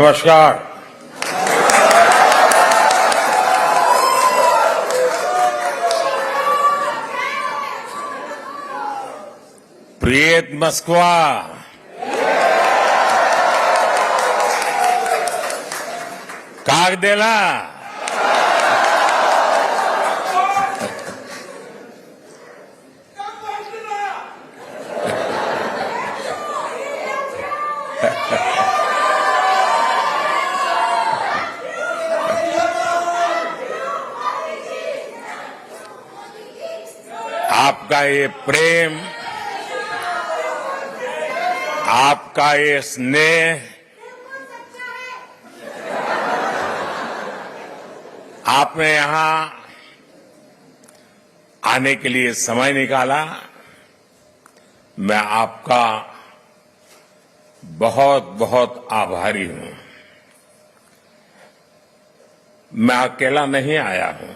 नमस्कार। Привет, Москва! Как дела? आपका ये प्रेम, आपका ये स्नेह, आपने यहां आने के लिए समय निकाला, मैं आपका बहुत बहुत आभारी हूं। मैं अकेला नहीं आया हूं,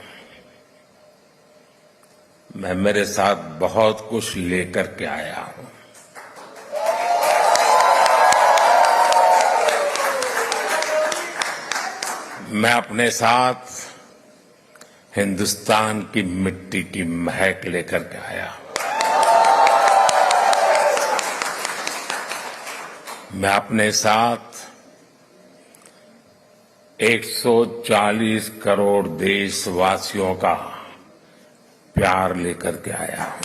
मैं मेरे साथ बहुत कुछ लेकर के आया हूं। मैं अपने साथ हिंदुस्तान की मिट्टी की महक लेकर के आया हूं। मैं अपने साथ 140 करोड़ देशवासियों का प्यार लेकर के आया हूं।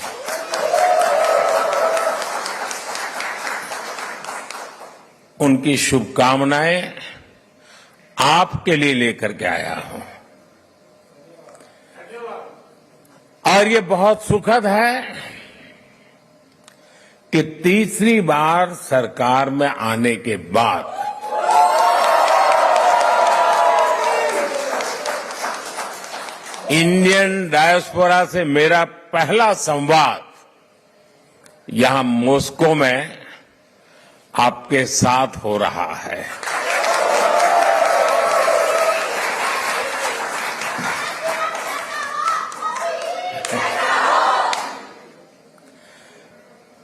उनकी शुभकामनाएं आपके लिए लेकर के आया हूं। और ये बहुत सुखद है कि तीसरी बार सरकार में आने के बाद इंडियन डायस्पोरा से मेरा पहला संवाद यहां मॉस्को में आपके साथ हो रहा है।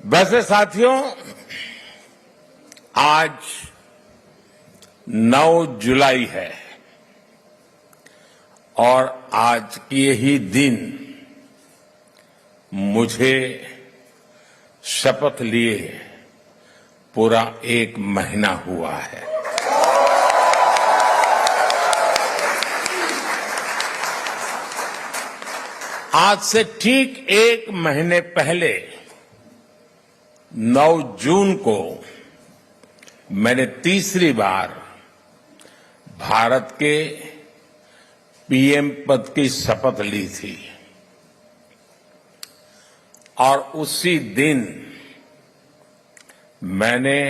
वैसे साथियों, आज 9 जुलाई है और आज के ही दिन मुझे शपथ लिए पूरा 1 महीना हुआ है। आज से ठीक 1 महीने पहले 9 जून को मैंने तीसरी बार भारत के पीएम पद की शपथ ली थी और उसी दिन मैंने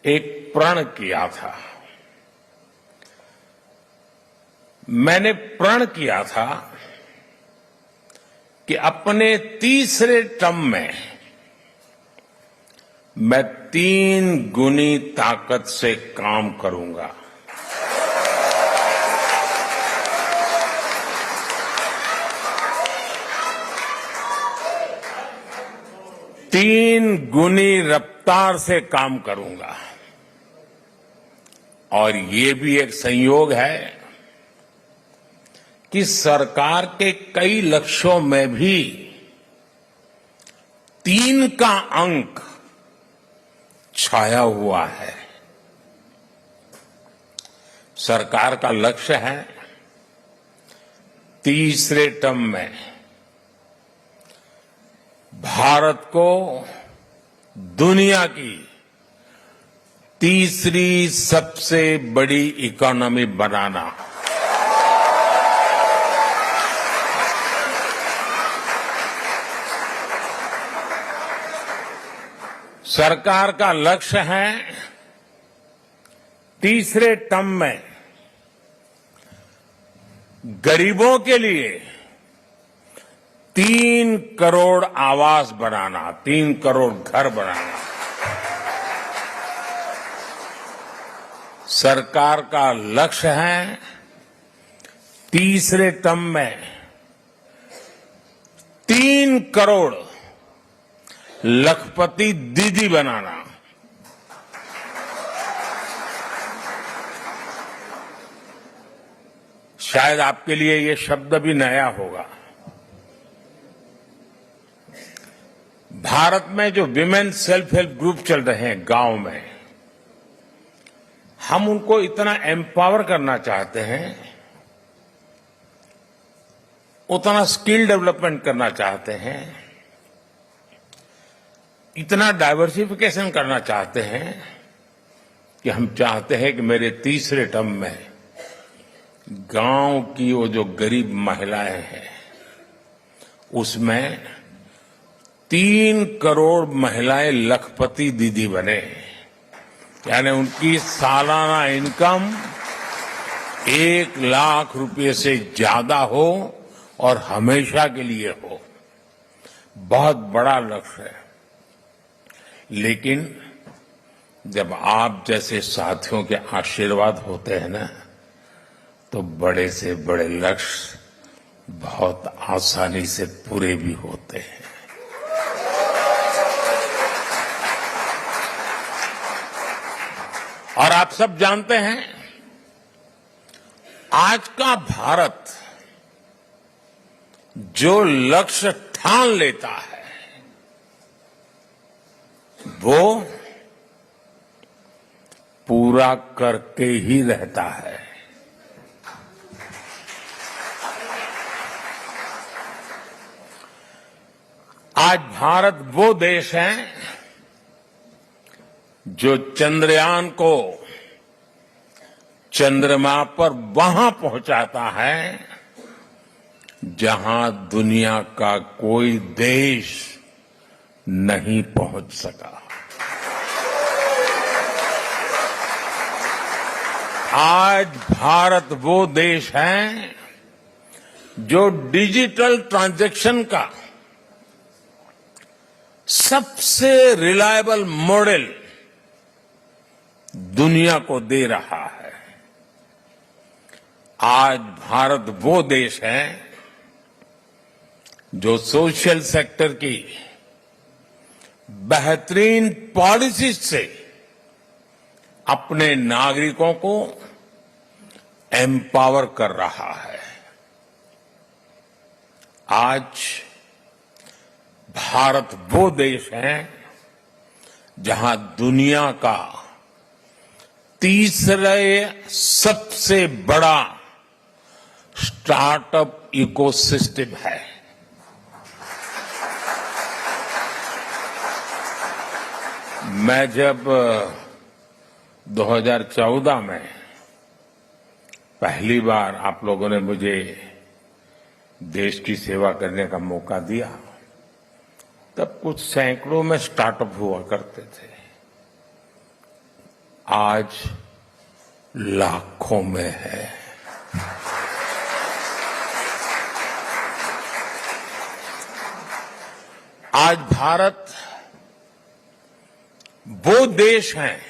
एक प्रण किया था। मैंने प्रण किया था कि अपने तीसरे टर्म में मैं 3 गुनी ताकत से काम करूंगा। तीन गुनी रफ्तार से काम करूंगा। और ये भी एक संयोग है कि सरकार के कई लक्ष्यों में भी 3 का अंक छाया हुआ है। सरकार का लक्ष्य है तीसरे टर्म में भारत को दुनिया की तीसरी सबसे बड़ी इकोनॉमी बनाना। सरकार का लक्ष्य है तीसरे टर्म में गरीबों के लिए 3 करोड़ आवास बनाना, 3 करोड़ घर बनाना। सरकार का लक्ष्य है तीसरे टर्म में 3 करोड़ लखपति दीदी बनाना। शायद आपके लिए ये शब्द भी नया होगा। भारत में जो विमेन सेल्फ हेल्प ग्रुप चल रहे हैं गांव में, हम उनको इतना एम्पावर करना चाहते हैं, उतना स्किल डेवलपमेंट करना चाहते हैं, इतना डाइवर्सिफिकेशन करना चाहते हैं कि हम चाहते हैं कि मेरे तीसरे टर्म में गांव की वो जो गरीब महिलाएं हैं उसमें 3 करोड़ महिलाएं लखपति दीदी बने, यानी उनकी सालाना इनकम 1 लाख रुपए से ज्यादा हो और हमेशा के लिए हो। बहुत बड़ा लक्ष्य है, लेकिन जब आप जैसे साथियों के आशीर्वाद होते हैं ना, तो बड़े से बड़े लक्ष्य बहुत आसानी से पूरे भी होते हैं। और आप सब जानते हैं, आज का भारत जो लक्ष्य ठान लेता है वो पूरा करके ही रहता है। आज भारत वो देश है जो चंद्रयान को चंद्रमा पर वहां पहुंचाता है जहां दुनिया का कोई देश नहीं पहुंच सका। आज भारत वो देश है जो डिजिटल ट्रांजैक्शन का सबसे रिलायबल मॉडल दुनिया को दे रहा है। आज भारत वो देश है जो सोशल सेक्टर की बेहतरीन पॉलिसी से अपने नागरिकों को एम्पावर कर रहा है। आज भारत वो देश है जहां दुनिया का तीसरे सबसे बड़ा स्टार्टअप इकोसिस्टम है। मैं जब 2014 में पहली बार आप लोगों ने मुझे देश की सेवा करने का मौका दिया, तब कुछ सैकड़ों में स्टार्टअप हुआ करते थे। आज लाखों में है। आज भारत वो देश है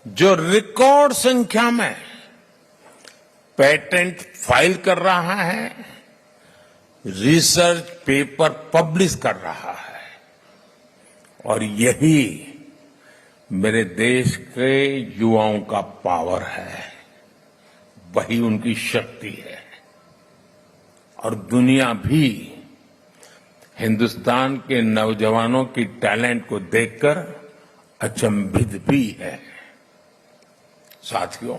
जो रिकॉर्ड संख्या में पेटेंट फाइल कर रहा है, रिसर्च पेपर पब्लिश कर रहा है, और यही मेरे देश के युवाओं का पावर है, वही उनकी शक्ति है। और दुनिया भी हिंदुस्तान के नौजवानों की टैलेंट को देखकर अचंभित भी है। साथियों,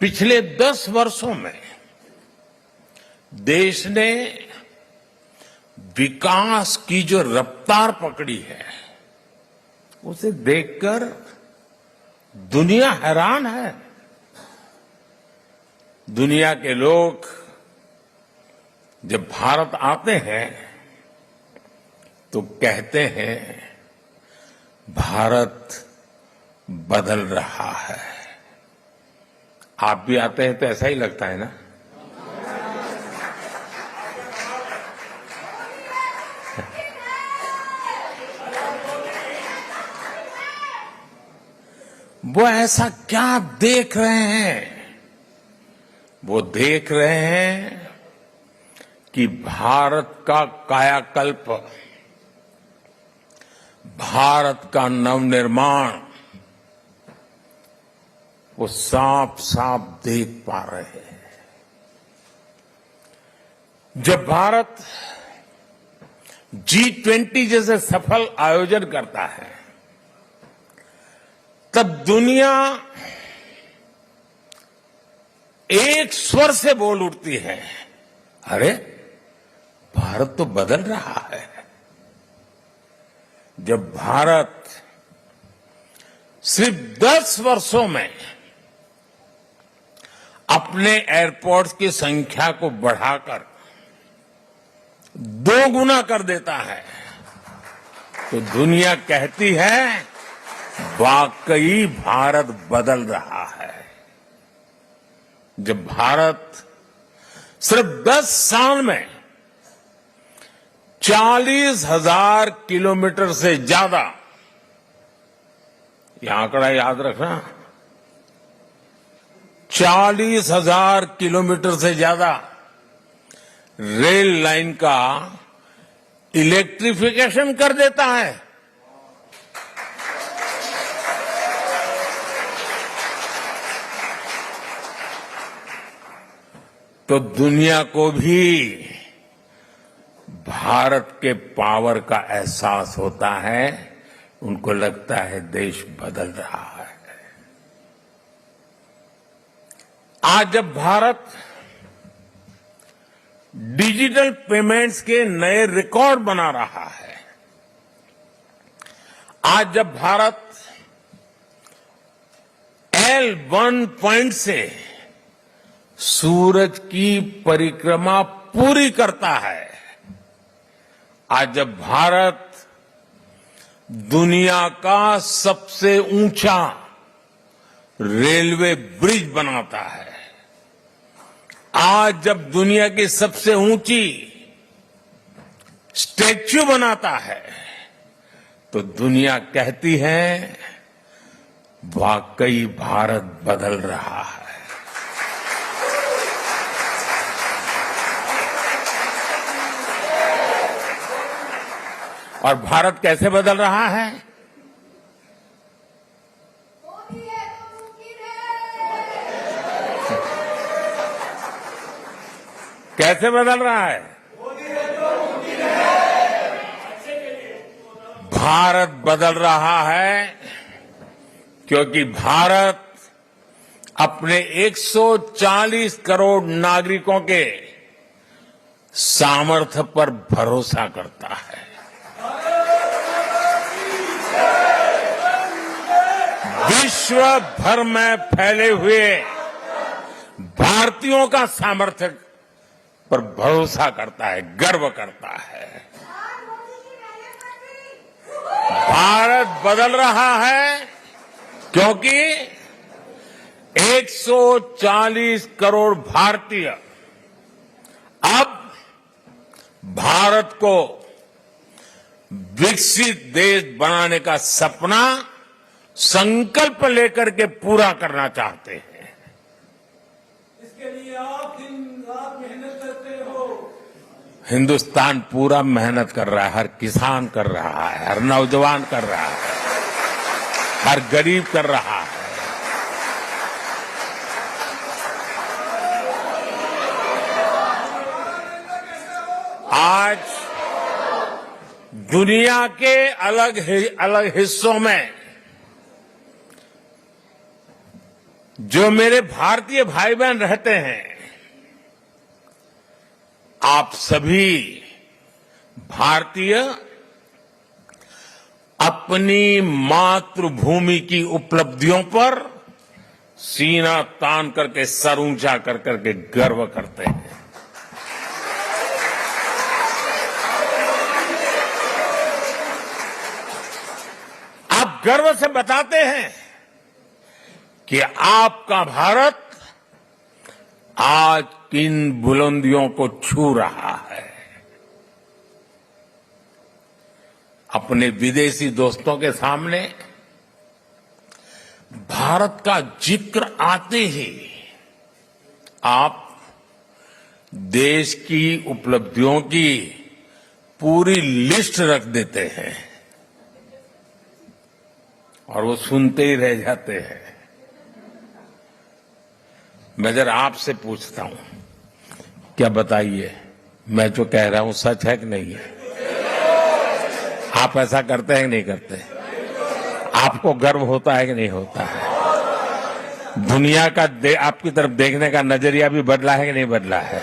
पिछले 10 वर्षों में देश ने विकास की जो रफ्तार पकड़ी है, उसे देखकर दुनिया हैरान है। दुनिया के लोग जब भारत आते हैं तो कहते हैं भारत बदल रहा है। आप भी आते हैं तो ऐसा ही लगता है ना? वो ऐसा क्या देख रहे हैं? वो देख रहे हैं कि भारत का कायाकल्प, भारत का नवनिर्माण वो साफ साफ देख पा रहे हैं। जब भारत G20 जैसे सफल आयोजन करता है, तब दुनिया एक स्वर से बोल उठती है, अरे भारत तो बदल रहा है। जब भारत सिर्फ 10 वर्षों में अपने एयरपोर्ट्स की संख्या को बढ़ाकर 2 गुना कर देता है, तो दुनिया कहती है वाकई भारत बदल रहा है। जब भारत सिर्फ 10 साल में 40,000 किलोमीटर से ज्यादा, यह आंकड़ा याद रखना, 40,000 किलोमीटर से ज्यादा रेल लाइन का इलेक्ट्रिफिकेशन कर देता है, तो दुनिया को भी भारत के पावर का एहसास होता है। उनको लगता है देश बदल रहा है। आज जब भारत डिजिटल पेमेंट्स के नए रिकॉर्ड बना रहा है, आज जब भारत L1 पॉइंट से सूरज की परिक्रमा पूरी करता है, आज जब भारत दुनिया का सबसे ऊंचा रेलवे ब्रिज बनाता है, आज जब दुनिया की सबसे ऊंची स्टैच्यू बनाता है, तो दुनिया कहती है वाकई भारत बदल रहा है। और भारत कैसे बदल रहा है? कैसे बदल रहा है? भारत बदल रहा है क्योंकि भारत अपने 140 करोड़ नागरिकों के सामर्थ्य पर भरोसा करता है। विश्व भर में फैले हुए भारतीयों का सामर्थ्य पर भरोसा करता है, गर्व करता है। भारत बदल रहा है क्योंकि 140 करोड़ भारतीय अब भारत को विकसित देश बनाने का सपना संकल्प लेकर के पूरा करना चाहते हैं। इसके लिए आप दिन रात मेहनत करते हो। हिंदुस्तान पूरा मेहनत कर रहा है, हर किसान कर रहा है, हर नौजवान कर रहा है, हर गरीब कर रहा है। आज दुनिया के अलग हिस्सों में जो मेरे भारतीय भाई बहन रहते हैं, आप सभी भारतीय अपनी मातृभूमि की उपलब्धियों पर सीना तान करके, सर ऊंचा कर करके गर्व करते हैं। आप गर्व से बताते हैं कि आपका भारत आज किन बुलंदियों को छू रहा है। अपने विदेशी दोस्तों के सामने भारत का जिक्र आते ही आप देश की उपलब्धियों की पूरी लिस्ट रख देते हैं और वो सुनते ही रह जाते हैं। मैं जरा आपसे पूछता हूं, क्या बताइए, मैं जो कह रहा हूं सच है कि नहीं है? आप ऐसा करते हैं कि नहीं करते? आपको गर्व होता है कि नहीं होता है? दुनिया का आपकी तरफ देखने का नजरिया भी बदला है कि नहीं बदला है?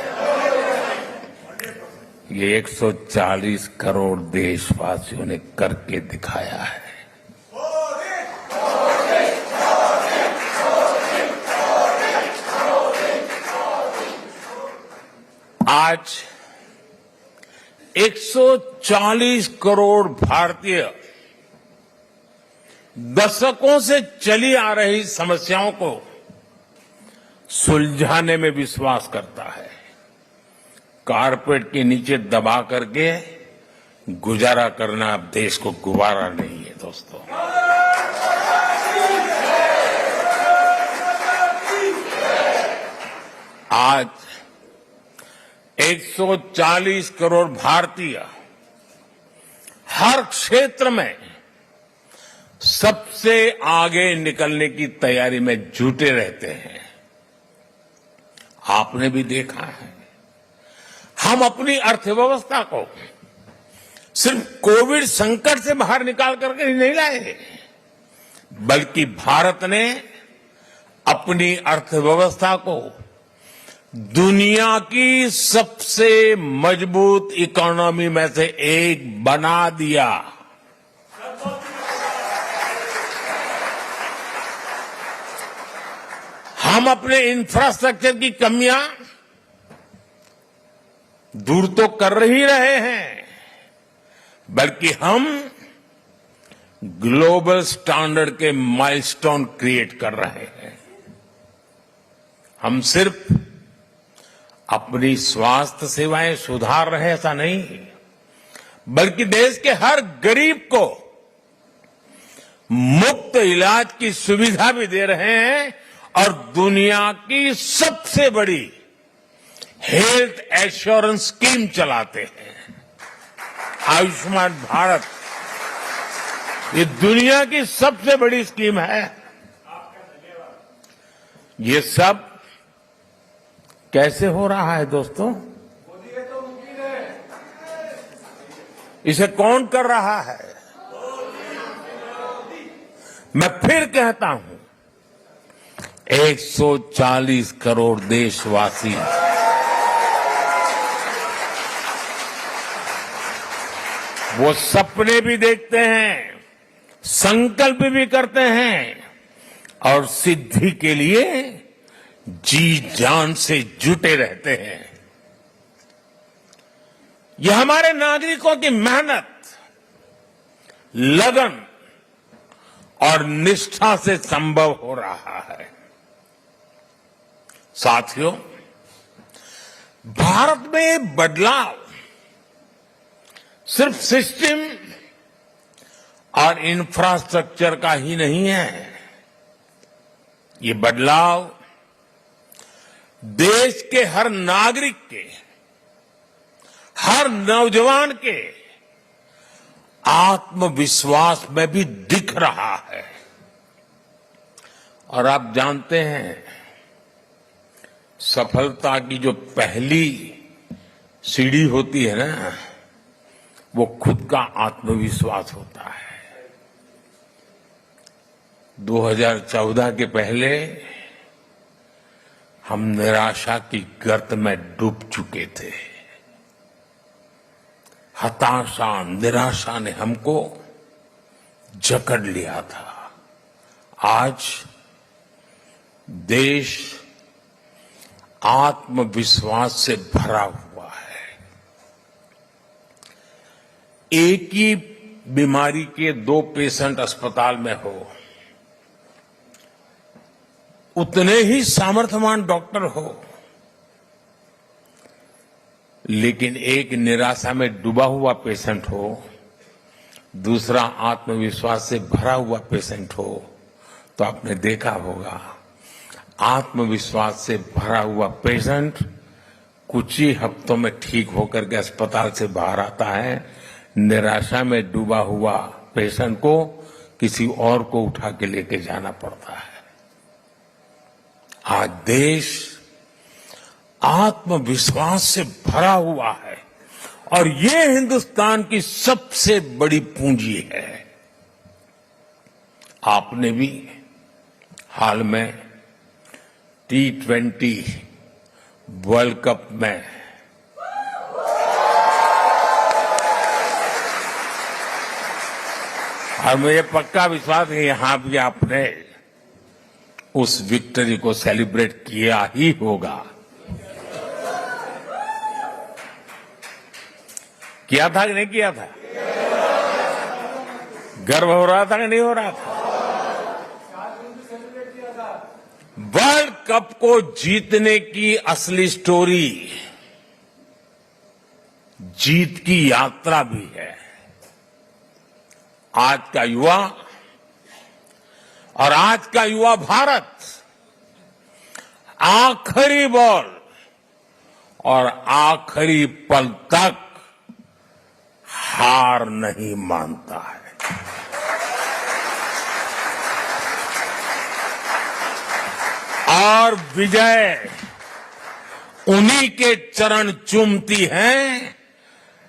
ये 140 करोड़ देशवासियों ने करके दिखाया है। आज 140 करोड़ भारतीय दशकों से चली आ रही समस्याओं को सुलझाने में विश्वास करता है। कारपेट के नीचे दबा करके गुजारा करना अब देश को गुवारा नहीं है दोस्तों। आज 140 करोड़ भारतीय हर क्षेत्र में सबसे आगे निकलने की तैयारी में जुटे रहते हैं। आपने भी देखा है, हम अपनी अर्थव्यवस्था को सिर्फ कोविड संकट से बाहर निकाल करके ही नहीं लाए, बल्कि भारत ने अपनी अर्थव्यवस्था को दुनिया की सबसे मजबूत इकोनॉमी में से एक बना दिया। हम अपने इंफ्रास्ट्रक्चर की कमियां दूर तो कर ही रहे हैं, बल्कि हम ग्लोबल स्टैंडर्ड के माइलस्टोन क्रिएट कर रहे हैं। हम सिर्फ अपनी स्वास्थ्य सेवाएं सुधार रहे ऐसा नहीं, बल्कि देश के हर गरीब को मुफ्त इलाज की सुविधा भी दे रहे हैं और दुनिया की सबसे बड़ी हेल्थ एश्योरेंस स्कीम चलाते हैं। आयुष्मान भारत ये दुनिया की सबसे बड़ी स्कीम है। ये सब कैसे हो रहा है दोस्तों? इसे कौन कर रहा है? मैं फिर कहता हूं, 140 करोड़ देशवासी वो सपने भी देखते हैं, संकल्प भी करते हैं और सिद्धि के लिए जी जान से जुटे रहते हैं। यह हमारे नागरिकों की मेहनत, लगन और निष्ठा से संभव हो रहा है। साथियों, भारत में बदलाव सिर्फ सिस्टम और इंफ्रास्ट्रक्चर का ही नहीं है। ये बदलाव देश के हर नागरिक के, हर नौजवान के आत्मविश्वास में भी दिख रहा है। और आप जानते हैं, सफलता की जो पहली सीढ़ी होती है ना, वो खुद का आत्मविश्वास होता है। 2014 के पहले हम निराशा की गर्त में डूब चुके थे। हताशा, निराशा ने हमको जकड़ लिया था। आज देश आत्मविश्वास से भरा हुआ है। एक ही बीमारी के 2 पेशेंट अस्पताल में हो, उतने ही सामर्थ्यवान डॉक्टर हो, लेकिन एक निराशा में डूबा हुआ पेशेंट हो, दूसरा आत्मविश्वास से भरा हुआ पेशेंट हो, तो आपने देखा होगा आत्मविश्वास से भरा हुआ पेशेंट कुछ ही हफ्तों में ठीक होकर के अस्पताल से बाहर आता है। निराशा में डूबा हुआ पेशेंट को किसी और को उठा के लेके जाना पड़ता है। आज देश आत्मविश्वास से भरा हुआ है और ये हिंदुस्तान की सबसे बड़ी पूंजी है। आपने भी हाल में T20 वर्ल्ड कप में और मुझे पक्का विश्वास है यहां भी आपने उस विक्ट्री को सेलिब्रेट किया ही होगा। किया था कि नहीं किया था? गर्व हो रहा था कि नहीं हो रहा था? वर्ल्ड कप को जीतने की असली स्टोरी जीत की यात्रा भी है। आज का युवा और आज का युवा भारत आखिरी बॉल और आखिरी पल तक हार नहीं मानता है। और विजय उन्हीं के चरण चूमती है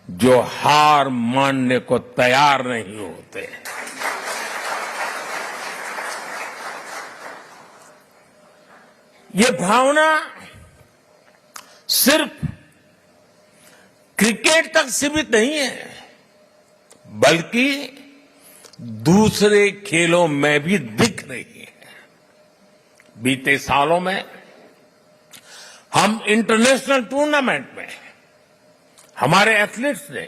जो हार मानने को तैयार नहीं होते। ये भावना सिर्फ क्रिकेट तक सीमित नहीं है, बल्कि दूसरे खेलों में भी दिख रही है। बीते सालों में हम इंटरनेशनल टूर्नामेंट में हमारे एथलीट्स ने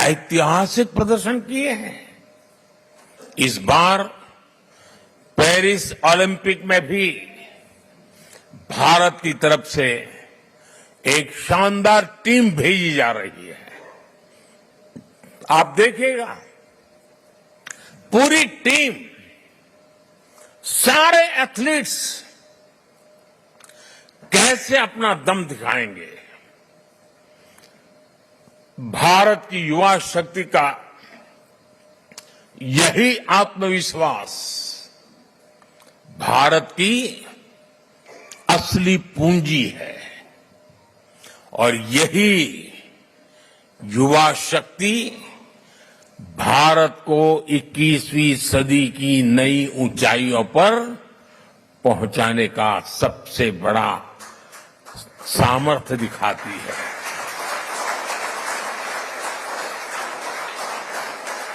ऐतिहासिक प्रदर्शन किए हैं। इस बार पेरिस ओलंपिक में भी भारत की तरफ से एक शानदार टीम भेजी जा रही है। आप देखिएगा, पूरी टीम, सारे एथलीट्स कैसे अपना दम दिखाएंगे। भारत की युवा शक्ति का यही आत्मविश्वास भारत की असली पूंजी है और यही युवा शक्ति भारत को 21वीं सदी की नई ऊंचाइयों पर पहुंचाने का सबसे बड़ा सामर्थ्य दिखाती है।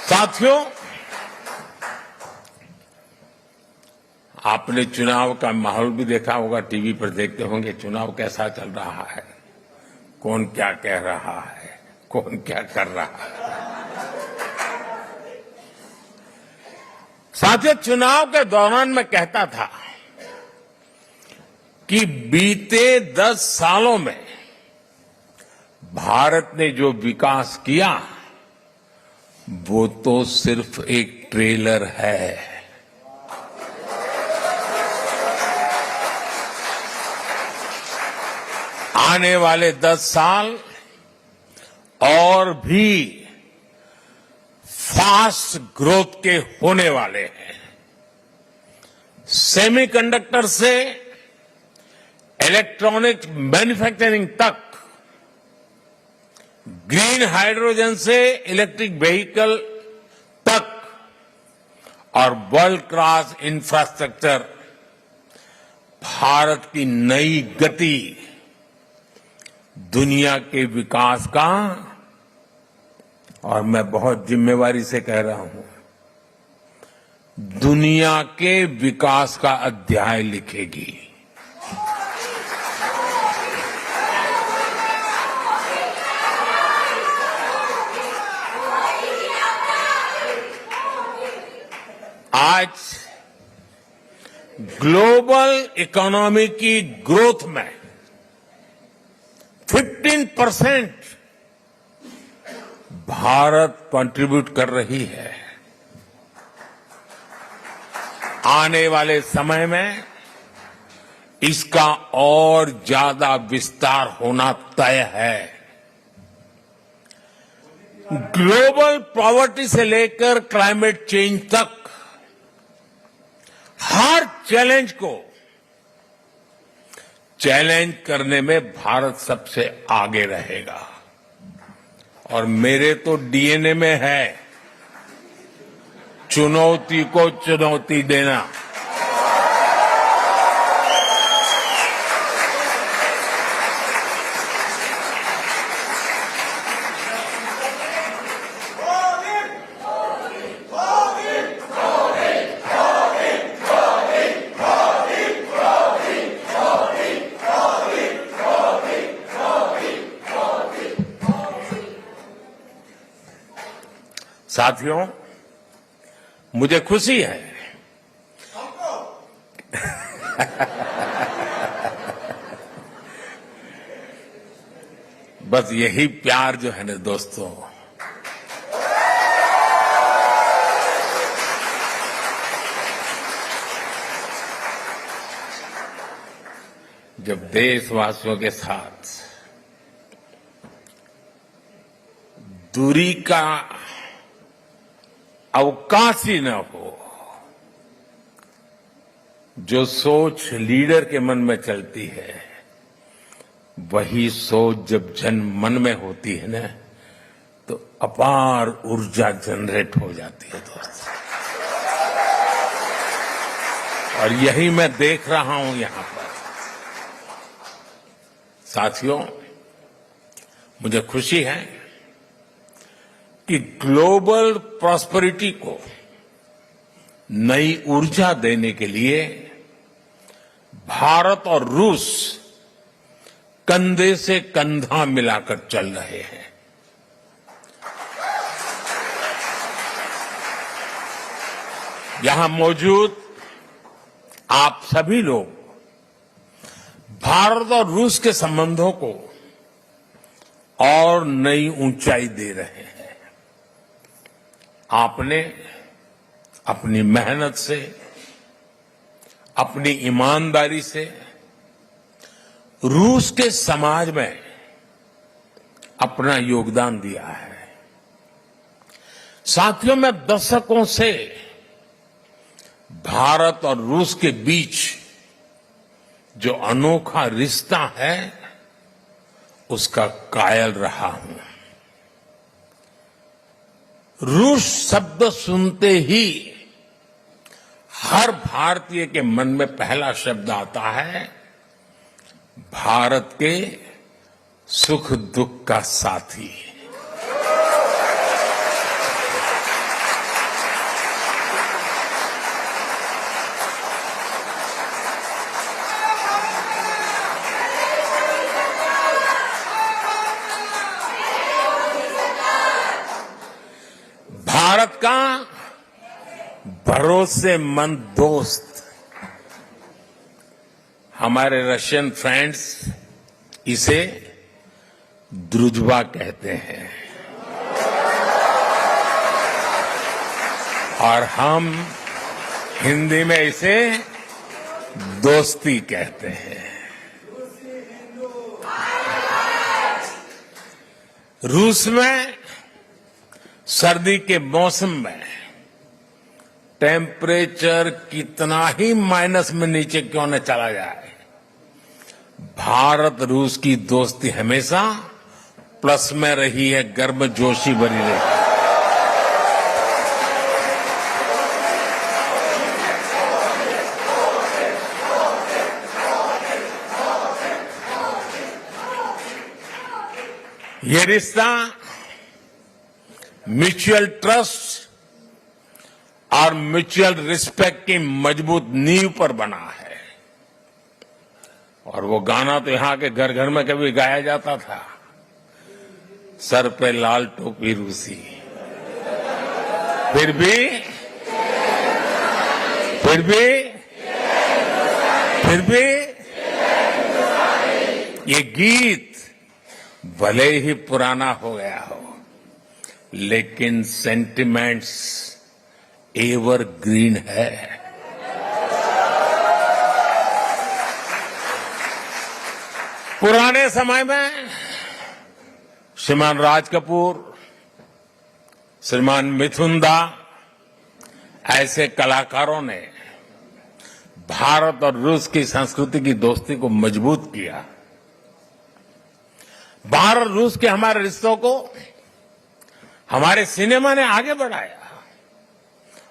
साथियों, आपने चुनाव का माहौल भी देखा होगा, टीवी पर देखते होंगे चुनाव कैसा चल रहा है, कौन क्या कह रहा है, कौन क्या कर रहा है। साथियों, चुनाव के दौरान मैं कहता था कि बीते 10 सालों में भारत ने जो विकास किया वो तो सिर्फ एक ट्रेलर है। आने वाले 10 साल और भी फास्ट ग्रोथ के होने वाले हैं। सेमीकंडक्टर से इलेक्ट्रॉनिक मैन्युफैक्चरिंग तक, ग्रीन हाइड्रोजन से इलेक्ट्रिक व्हीकल तक और वर्ल्ड क्लास इंफ्रास्ट्रक्चर, भारत की नई गति दुनिया के विकास का, और मैं बहुत जिम्मेवारी से कह रहा हूं, दुनिया के विकास का अध्याय लिखेगी। आज ग्लोबल इकोनॉमी की ग्रोथ में 15% भारत कंट्रीब्यूट कर रही है। आने वाले समय में इसका और ज्यादा विस्तार होना तय है। ग्लोबल पॉवर्टी से लेकर क्लाइमेट चेंज तक हर चैलेंज को चैलेंज करने में भारत सबसे आगे रहेगा और मेरे तो डीएनए में है चुनौती को चुनौती देना। साथियों, मुझे खुशी है बस यही प्यार जो है ना दोस्तों, जब देशवासियों के साथ दूरी का अवकाश ही न हो, जो सोच लीडर के मन में चलती है वही सोच जब जन मन में होती है ना तो अपार ऊर्जा जनरेट हो जाती है दोस्तों। और यही मैं देख रहा हूं यहां पर। साथियों, मुझे खुशी है कि ग्लोबल प्रॉस्पेरिटी को नई ऊर्जा देने के लिए भारत और रूस कंधे से कंधा मिलाकर चल रहे हैं। यहां मौजूद आप सभी लोग भारत और रूस के संबंधों को और नई ऊंचाई दे रहे हैं। आपने अपनी मेहनत से, अपनी ईमानदारी से रूस के समाज में अपना योगदान दिया है। साथियों, मैं दशकों से भारत और रूस के बीच जो अनोखा रिश्ता है उसका कायल रहा हूं। रूस शब्द सुनते ही हर भारतीय के मन में पहला शब्द आता है भारत के सुख दुख का साथी। भारत का भरोसेमंद दोस्त। हमारे रशियन फ्रेंड्स इसे द्रुजबा कहते हैं और हम हिंदी में इसे दोस्ती कहते हैं। रूस में सर्दी के मौसम में टेम्परेचर कितना ही माइनस में नीचे क्यों न चला जाए, भारत रूस की दोस्ती हमेशा प्लस में रही है, गर्मजोशी भरी रही। ये रिश्ता म्यूचुअल ट्रस्ट और म्यूचुअल रिस्पेक्ट की मजबूत नींव पर बना है। और वो गाना तो यहां के घर घर में कभी गाया जाता था, सर पे लाल टोपी रूसी, फिर भी ये गीत भले ही पुराना हो गया हो लेकिन सेंटिमेंट्स एवरग्रीन है। पुराने समय में श्रीमान राज कपूर, श्रीमान मिथुन दा ऐसे कलाकारों ने भारत और रूस की संस्कृति की दोस्ती को मजबूत किया। भारत रूस के हमारे रिश्तों को हमारे सिनेमा ने आगे बढ़ाया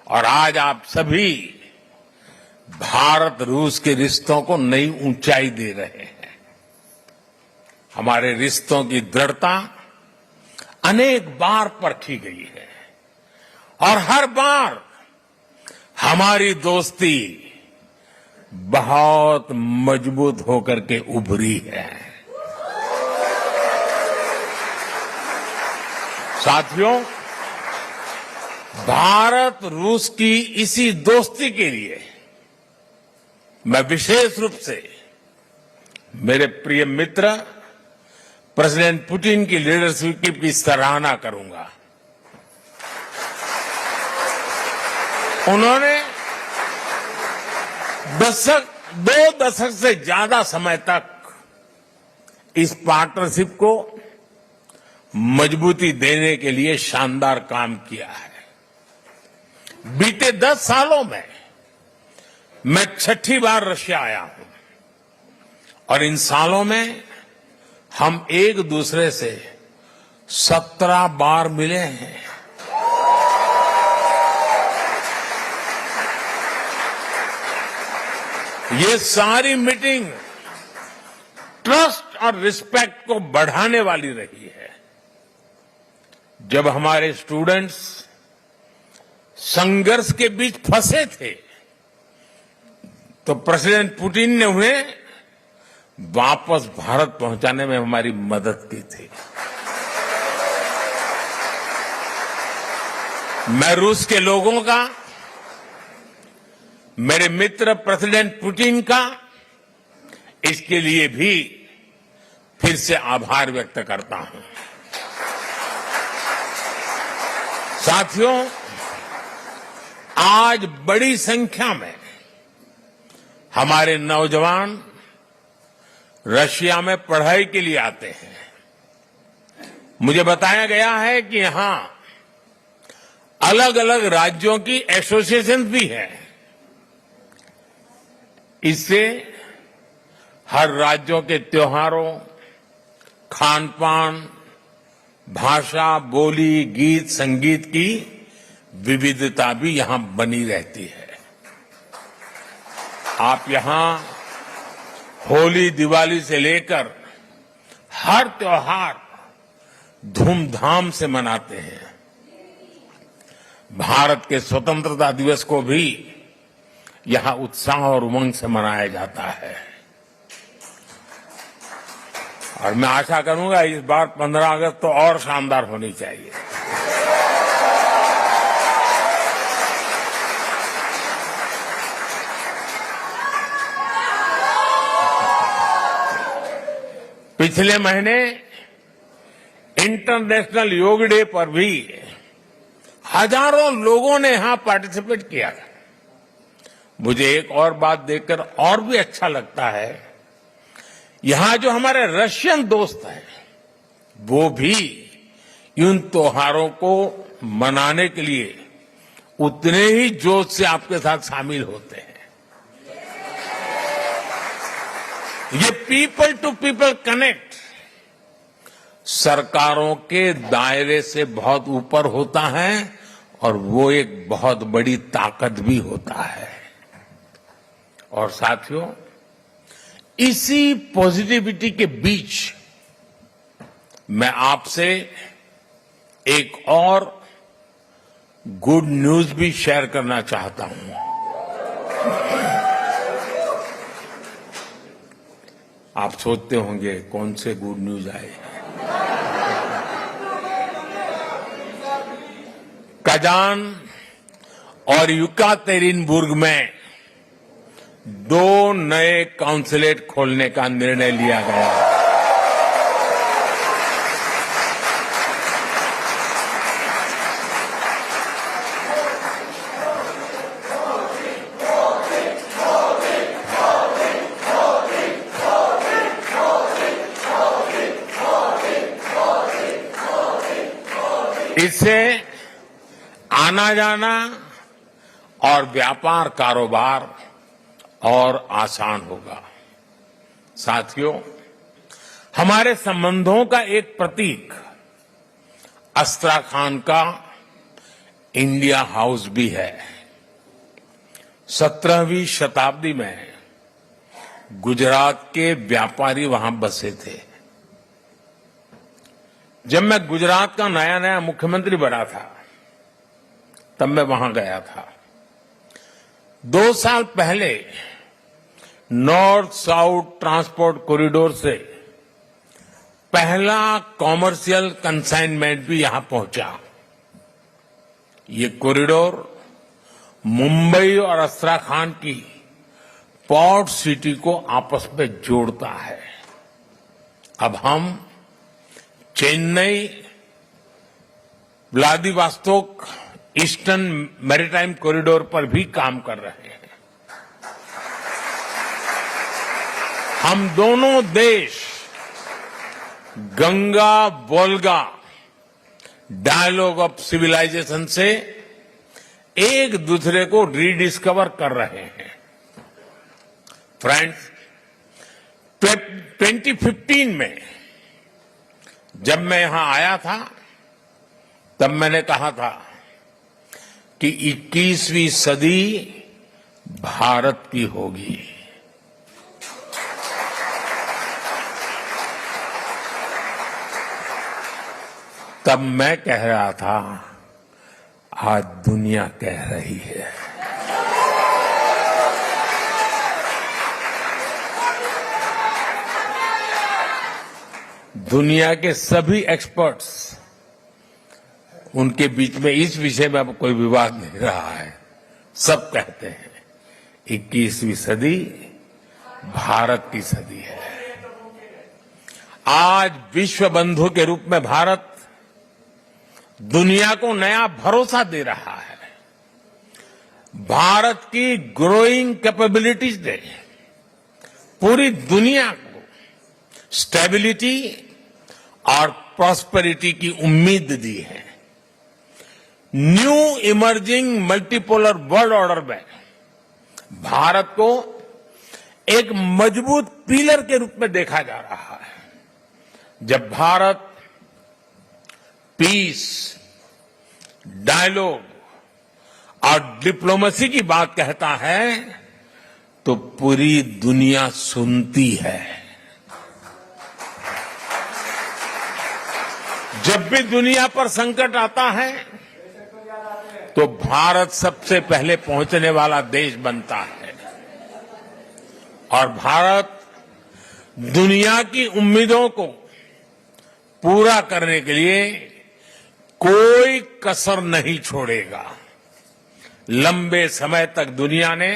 और आज आप सभी भारत रूस के रिश्तों को नई ऊंचाई दे रहे हैं। हमारे रिश्तों की दृढ़ता अनेक बार परखी गई है और हर बार हमारी दोस्ती बहुत मजबूत होकर के उभरी है। साथियों, भारत रूस की इसी दोस्ती के लिए मैं विशेष रूप से मेरे प्रिय मित्र प्रेसिडेंट पुतिन की लीडरशिप की सराहना करूंगा। उन्होंने दो दशक से ज्यादा समय तक इस पार्टनरशिप को मजबूती देने के लिए शानदार काम किया है। बीते 10 सालों में मैं 6ठी बार रशिया आया हूं और इन सालों में हम एक दूसरे से 17 बार मिले हैं। ये सारी मीटिंग ट्रस्ट और रिस्पेक्ट को बढ़ाने वाली रही है। जब हमारे स्टूडेंट्स संघर्ष के बीच फंसे थे तो प्रेसिडेंट पुतिन ने उन्हें वापस भारत पहुंचाने में हमारी मदद की थी। मैं रूस के लोगों का, मेरे मित्र प्रेसिडेंट पुतिन का इसके लिए भी फिर से आभार व्यक्त करता हूं। साथियों, आज बड़ी संख्या में हमारे नौजवान रशिया में पढ़ाई के लिए आते हैं। मुझे बताया गया है कि यहां अलग अलग राज्यों की एसोसिएशन भी है। इससे हर राज्यों के त्योहारों, खान पान, भाषा, बोली, गीत, संगीत की विविधता भी यहां बनी रहती है। आप यहां होली, दिवाली से लेकर हर त्योहार धूमधाम से मनाते हैं। भारत के स्वतंत्रता दिवस को भी यहां उत्साह और उमंग से मनाया जाता है और मैं आशा करूंगा इस बार 15 अगस्त तो और शानदार होनी चाहिए। पिछले महीने इंटरनेशनल योग डे पर भी हजारों लोगों ने यहां पार्टिसिपेट किया। मुझे एक और बात देखकर और भी अच्छा लगता है, यहां जो हमारे रशियन दोस्त हैं वो भी इन त्योहारों को मनाने के लिए उतने ही जोश से आपके साथ शामिल होते हैं। ये पीपल टू पीपल कनेक्ट सरकारों के दायरे से बहुत ऊपर होता है और वो एक बहुत बड़ी ताकत भी होता है। और साथियों, इसी पॉजिटिविटी के बीच मैं आपसे एक और गुड न्यूज भी शेयर करना चाहता हूं। आप सोचते होंगे कौन से गुड न्यूज आए। कजान और युकातेरिनबुर्ग में 2 नए काउंसलेट खोलने का निर्णय लिया गया। इससे आना जाना और व्यापार कारोबार और आसान होगा। साथियों, हमारे संबंधों का एक प्रतीक अस्त्राखान का इंडिया हाउस भी है। 17वीं शताब्दी में गुजरात के व्यापारी वहां बसे थे। जब मैं गुजरात का नया नया मुख्यमंत्री बना था तब मैं वहां गया था। 2 साल पहले नॉर्थ साउथ ट्रांसपोर्ट कॉरिडोर से पहला कॉमर्शियल कंसाइनमेंट भी यहां पहुंचा। ये कॉरिडोर मुंबई और अस्त्राखान की पोर्ट सिटी को आपस में जोड़ता है। अब हम Chennai Vladivostok eastern maritime corridor पर भी काम कर रहे हैं। हम दोनों देश Ganga Volga dialogue of civilisation से एक दूसरे को रीडिस्कवर कर रहे हैं। फ्रेंड्स, 2015 में जब मैं यहां आया था तब मैंने कहा था कि 21वीं सदी भारत की होगी। तब मैं कह रहा था, आज दुनिया कह रही है। दुनिया के सभी एक्सपर्ट्स, उनके बीच में इस विषय में अब कोई विवाद नहीं रहा है। सब कहते हैं 21वीं सदी भारत की सदी है। आज विश्व बंधु के रूप में भारत दुनिया को नया भरोसा दे रहा है। भारत की ग्रोइंग कैपेबिलिटीज ने पूरी दुनिया को स्टेबिलिटी और प्रॉस्पेरिटी की उम्मीद दी है। New emerging multipolar world order में भारत को एक मजबूत पिलर के रूप में देखा जा रहा है। जब भारत पीस, डायलॉग और डिप्लोमेसी की बात कहता है तो पूरी दुनिया सुनती है। जब भी दुनिया पर संकट आता है तो भारत सबसे पहले पहुंचने वाला देश बनता है और भारत दुनिया की उम्मीदों को पूरा करने के लिए कोई कसर नहीं छोड़ेगा। लंबे समय तक दुनिया ने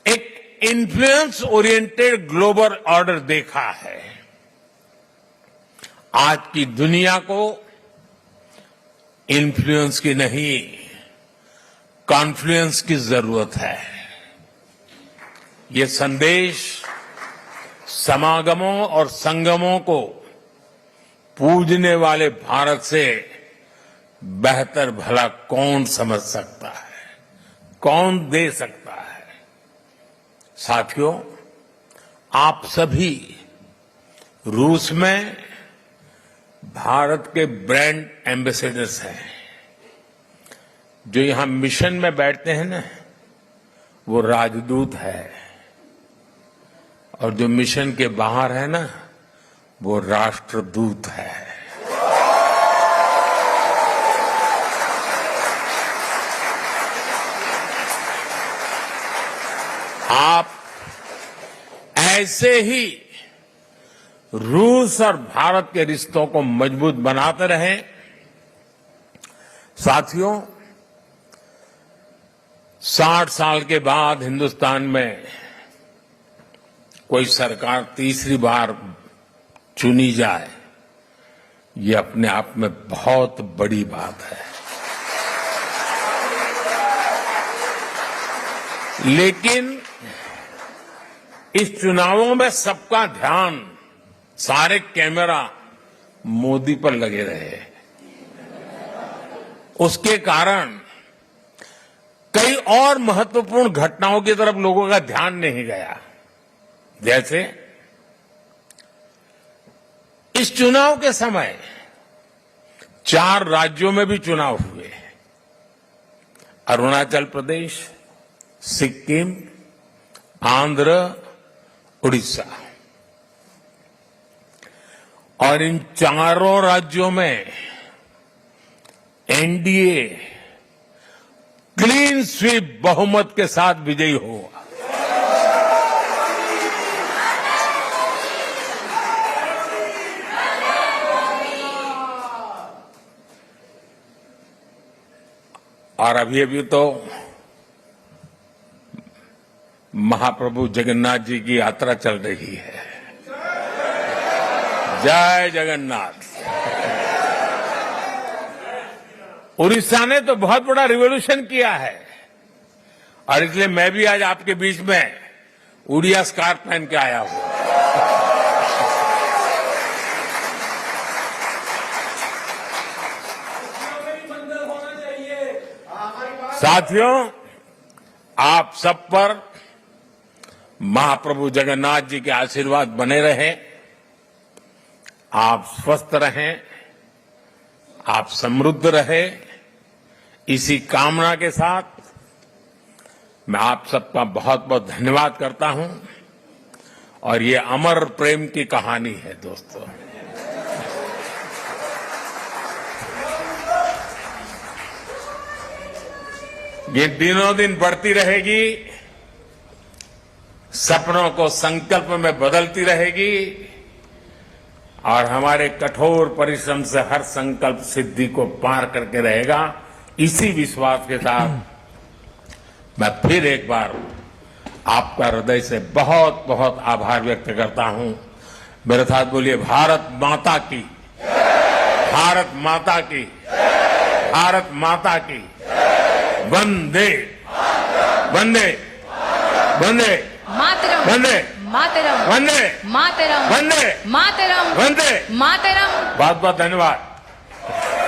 एक इन्फ्लुएंस ओरिएंटेड ग्लोबल ऑर्डर देखा है। आज की दुनिया को इन्फ्लुएंस की नहीं, कॉन्फ्लुएंस की जरूरत है। ये संदेश समागमों और संगमों को पूजने वाले भारत से बेहतर भला कौन समझ सकता है, कौन दे सकता है। साथियों, आप सभी रूस में भारत के ब्रांड एम्बेसडर्स हैं। जो यहां मिशन में बैठते हैं ना, वो राजदूत है, और जो मिशन के बाहर है ना, वो राष्ट्रदूत है। आप ऐसे ही रूस और भारत के रिश्तों को मजबूत बनाते रहें। साथियों, 60 साल के बाद हिंदुस्तान में कोई सरकार तीसरी बार चुनी जाए, ये अपने आप में बहुत बड़ी बात है। लेकिन इस चुनावों में सबका ध्यान, सारे कैमरा मोदी पर लगे रहे। उसके कारण कई और महत्वपूर्ण घटनाओं की तरफ लोगों का ध्यान नहीं गया। जैसे इस चुनाव के समय 4 राज्यों में भी चुनाव हुए। अरुणाचल प्रदेश, सिक्किम, आंध्र, उड़ीसा। और इन चारों राज्यों में एनडीए क्लीन स्वीप बहुमत के साथ विजयी हुआ। और अभी तो महाप्रभु जगन्नाथ जी की यात्रा चल रही है। जय जगन्नाथ। उड़ीसा ने तो बहुत बड़ा रिवॉल्यूशन किया है और इसलिए मैं भी आज आपके बीच में उड़िया स्कार्फ पहन के आया हूं। मंदिर होना चाहिए। साथियों, आप सब पर महाप्रभु जगन्नाथ जी के आशीर्वाद बने रहे। आप स्वस्थ रहें, आप समृद्ध रहे। इसी कामना के साथ मैं आप सबका बहुत बहुत धन्यवाद करता हूं। और ये अमर प्रेम की कहानी है दोस्तों। ये दिनों दिन बढ़ती रहेगी, सपनों को संकल्प में बदलती रहेगी और हमारे कठोर परिश्रम से हर संकल्प सिद्धि को पार करके रहेगा। इसी विश्वास के साथ मैं फिर एक बार आपका हृदय से बहुत बहुत आभार व्यक्त करता हूं। मेरे साथ बोलिए, भारत माता की, भारत माता की, भारत माता की। वंदे वंदे वंदे मातरम वंदे मातरम वंदे मातरम वंदे मातरम वंदे। मातरम। बहुत बहुत धन्यवाद।